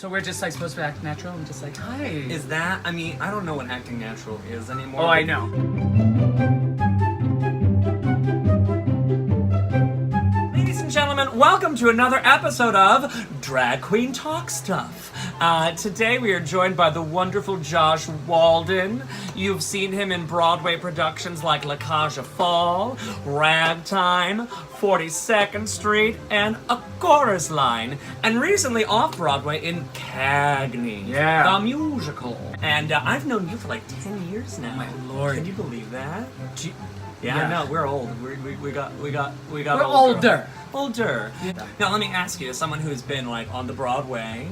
So we're just like supposed to act natural and just like, hi. Is that, I mean, I don't know what acting natural is anymore. Oh, I know. Ladies and gentlemen, welcome to another episode of Drag Queen Talk Stuff. Today we are joined by the wonderful Josh Walden. You've seen him in Broadway productions like La Cage aux Folles, Ragtime, 42nd Street, and A Chorus Line. And recently off-Broadway in Cagney, the musical. And I've known you for like 10 years now. My lord. Can you believe that? Yeah, no, we're old. We got We're older. Older. Yeah. Now let me ask you, as someone who's been like on the Broadway,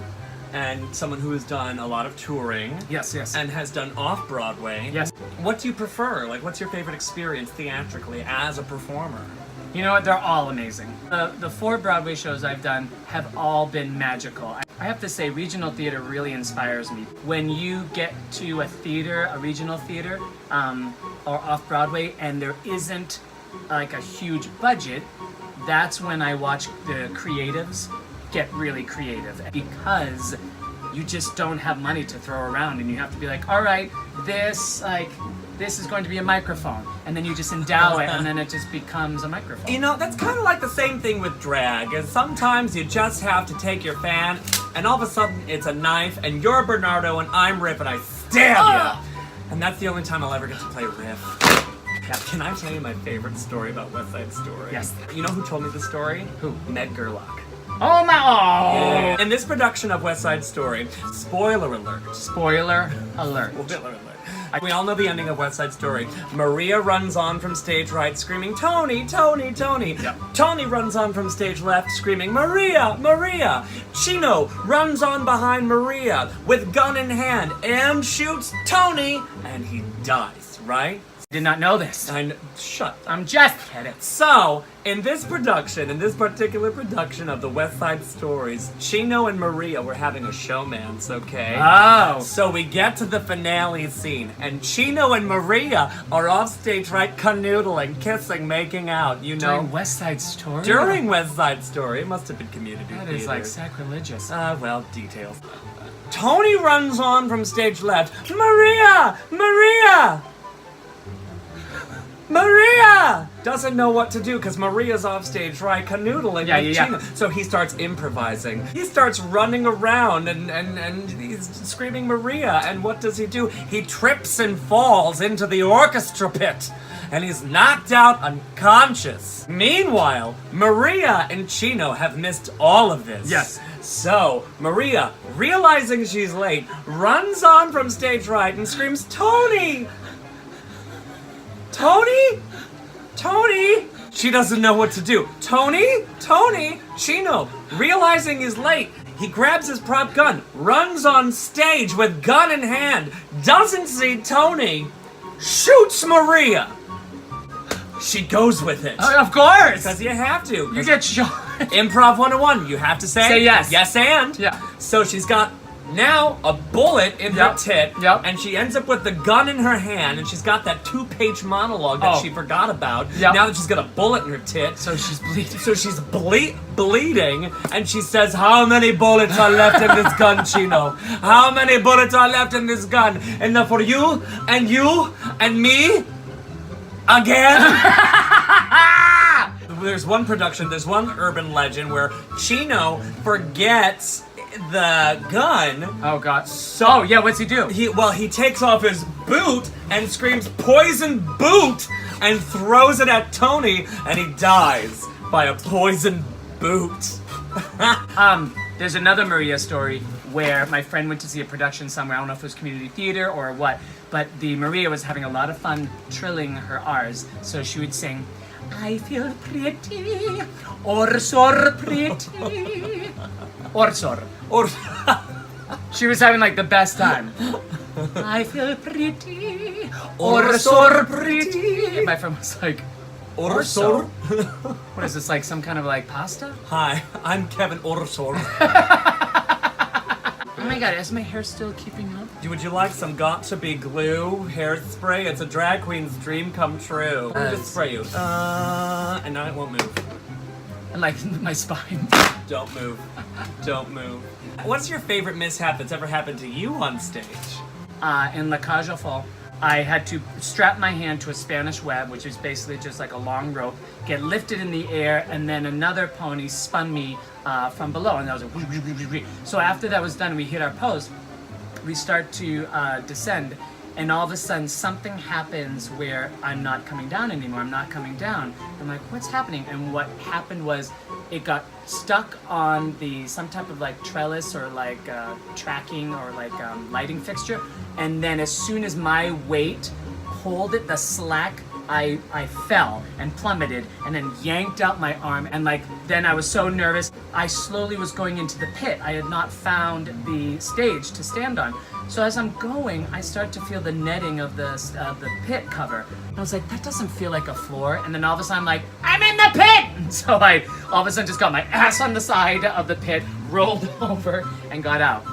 and someone who has done a lot of touring, Yes. and has done off-Broadway, Yes. what do you prefer? Like, what's your favorite experience theatrically as a performer? You know what? They're all amazing. The 4 Broadway shows I've done have all been magical. I have to say, regional theater really inspires me. When you get to a theater, a regional theater, or off-Broadway, and there isn't like a huge budget, that's when I watch the creatives get really creative, because you just don't have money to throw around, and you have to be like, all right, this is going to be a microphone, and then you just endow it, and then it just becomes a microphone. You know, that's kind of like the same thing with drag, is sometimes you just have to take your fan, and all of a sudden it's a knife, and you're Bernardo, and I'm Rip, and I stab you! And that's the only time I'll ever get to play Riff. Can I tell you my favorite story about West Side Story? Yes. You know who told me the story? Who? Ned Gerlach. Oh my! Oh! In this production of West Side Story, spoiler alert. Spoiler alert. Spoiler alert. We all know the ending of West Side Story. Maria runs on from stage right screaming, Tony, Tony, Tony. Yep. Tony runs on from stage left screaming, Maria, Maria. Chino runs on behind Maria with gun in hand and shoots Tony, and he dies, right? Did not know this. Shut up. I'm just kidding. So, in this particular production of the West Side Stories, Chino and Maria were having a showmance, okay? Oh. So we get to the finale scene, and Chino and Maria are off stage, right, canoodling, kissing, making out, you know? During West Side Story? During West Side Story. It must have been community That theater. is like sacrilegious. Well, details. Tony runs on from stage left. Maria! Maria! Maria! Doesn't know what to do because Maria's off stage, right, canoodling with Chino. So he starts improvising. He starts running around and he's screaming Maria. And what does he do? He trips and falls into the orchestra pit. And he's knocked out unconscious. Meanwhile, Maria and Chino have missed all of this. Yes. So, Maria, realizing she's late, runs on from stage right and screams, Tony! Tony? Tony? She doesn't know what to do. Tony? Tony? Chino, realizing he's late, he grabs his prop gun, runs on stage with gun in hand, doesn't see Tony, shoots Maria. She goes with it. Of course! Because you have to. You get shot. Improv 101, you have to say yes. Yes and. Yeah. So she's got now a bullet in her tit, and she ends up with the gun in her hand, and she's got that 2-page monologue that she forgot about. Now that she's got a bullet in her tit. So she's bleeding. So she's bleeding, and she says, how many bullets are left in this gun, Chino? How many bullets are left in this gun? Enough for you, and me? Again? There's one urban legend where Chino forgets the gun. Oh god. So what's he do? He takes off his boot and screams poison boot and throws it at Tony, and he dies by a poison boot. There's another Maria story where my friend went to see a production somewhere. I don't know if it was community theater or what, but the Maria was having a lot of fun trilling her R's, so she would sing, I feel pretty, or so pretty, or so. She was having like the best time. I feel pretty, or so pretty. My friend was like, Orsor? What is this, like some kind of like pasta? Hi, I'm Kevin Orsor. Oh my god, is my hair still keeping up? Would you like some got-to-be glue hairspray? It's a drag queen's dream come true. Let me just spray you. And now it won't move. And like my spine. Don't move. Don't move. What's your favorite mishap that's ever happened to you on stage? In La Cage aux Folles, I had to strap my hand to a Spanish web, which is basically just like a long rope, get lifted in the air, and then another pony spun me from below, and that was like. So after that was done, we hit our post. We start to descend, and all of a sudden something happens where I'm not coming down anymore. I'm not coming down. I'm like, what's happening? And what happened was it got stuck on some type of like trellis or like tracking or like lighting fixture. And then as soon as my weight pulled it, the slack, I fell and plummeted and then yanked out my arm, and like then I was so nervous. I slowly was going into the pit. I had not found the stage to stand on. So as I'm going, I start to feel the netting of the pit cover. And I was like, that doesn't feel like a floor. And then all of a sudden I'm like, I'm in the pit! And so I all of a sudden just got my ass on the side of the pit, rolled over, and got out.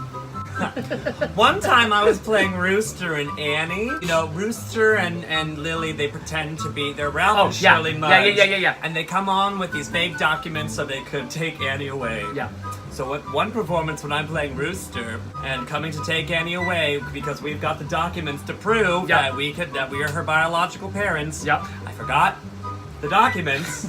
One time I was playing Rooster and Annie. You know, Rooster and Lily, they pretend to be, they're Ralph and Shirley Mudge. Yeah. And they come on with these fake documents so they could take Annie away. Yeah. So at one performance when I'm playing Rooster and coming to take Annie away because we've got the documents to prove that we are her biological parents. Yep. I forgot the documents.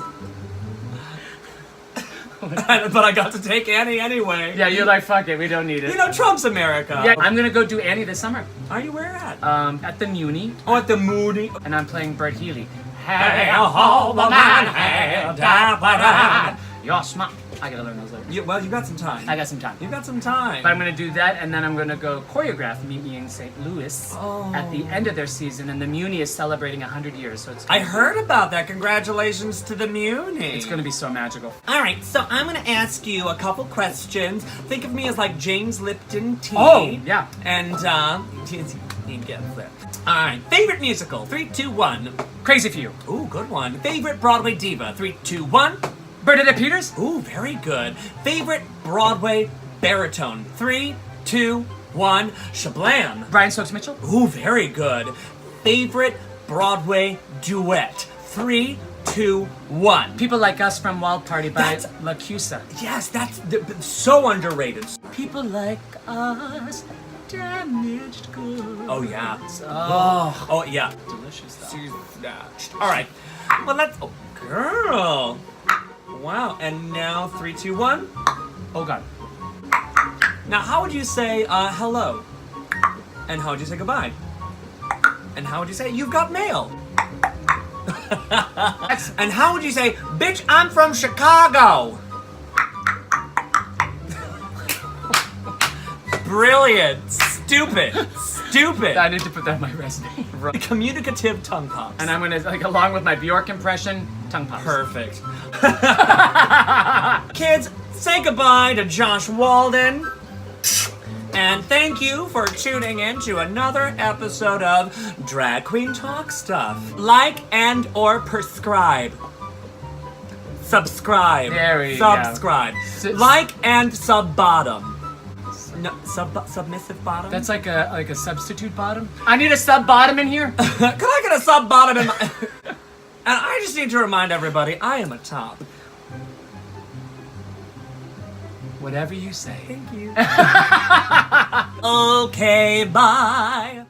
But I got to take Annie anyway. Yeah, you're like, fuck it, we don't need it. You know, Trump's America. Yeah, I'm gonna go do Annie this summer. Are you where at? At the Muni. Oh, at the Moody. And I'm playing Bert Healy. Hey, oh, the man, hey, da, ba, da. Yo, smart. I gotta learn those later. Well, you got some time. I got some time. You got some time. But I'm gonna do that, and then I'm gonna go choreograph Meet Me in St. Louis at the end of their season, and the Muni is celebrating 100 years, so it's. I heard about that. Congratulations to the Muni. It's gonna be so magical. All right, so I'm gonna ask you a couple questions. Think of me as like James Lipton tea. Oh, yeah. And you get that. All right, favorite musical. 3, 2, 1. Crazy for You. Ooh, good one. Favorite Broadway diva. 3, 2, 1. Bernadette Peters. Ooh, very good. Favorite Broadway baritone. 3, 2, 1. Shablam. Brian Stokes Mitchell. Ooh, very good. Favorite Broadway duet. 3, 2, 1. People Like Us from Wild Party by LaCusa. Yes, that's so underrated. People Like Us, damaged goods. Oh, yeah. Oh, Yeah. delicious though. All right. Well, let's. Oh, girl. Wow. And now 3, 2, 1. Oh God. Now, how would you say hello? And how would you say goodbye? And how would you say you've got mail? And how would you say, bitch, I'm from Chicago? Brilliant. Stupid. I need to put that in my resume. Communicative tongue pops. And I'm gonna, like, along with my Bjork impression, tongue pops. Perfect. Kids, say goodbye to Josh Walden. And thank you for tuning in to another episode of Drag Queen Talk Stuff. Like and or prescribe. Subscribe. There we Subscribe. go. Like and sub bottom. No, submissive bottom? That's like a substitute bottom. I need a sub bottom in here. Can I get a sub bottom in my... And I just need to remind everybody, I am a top. Whatever you say. Thank you. Okay, bye.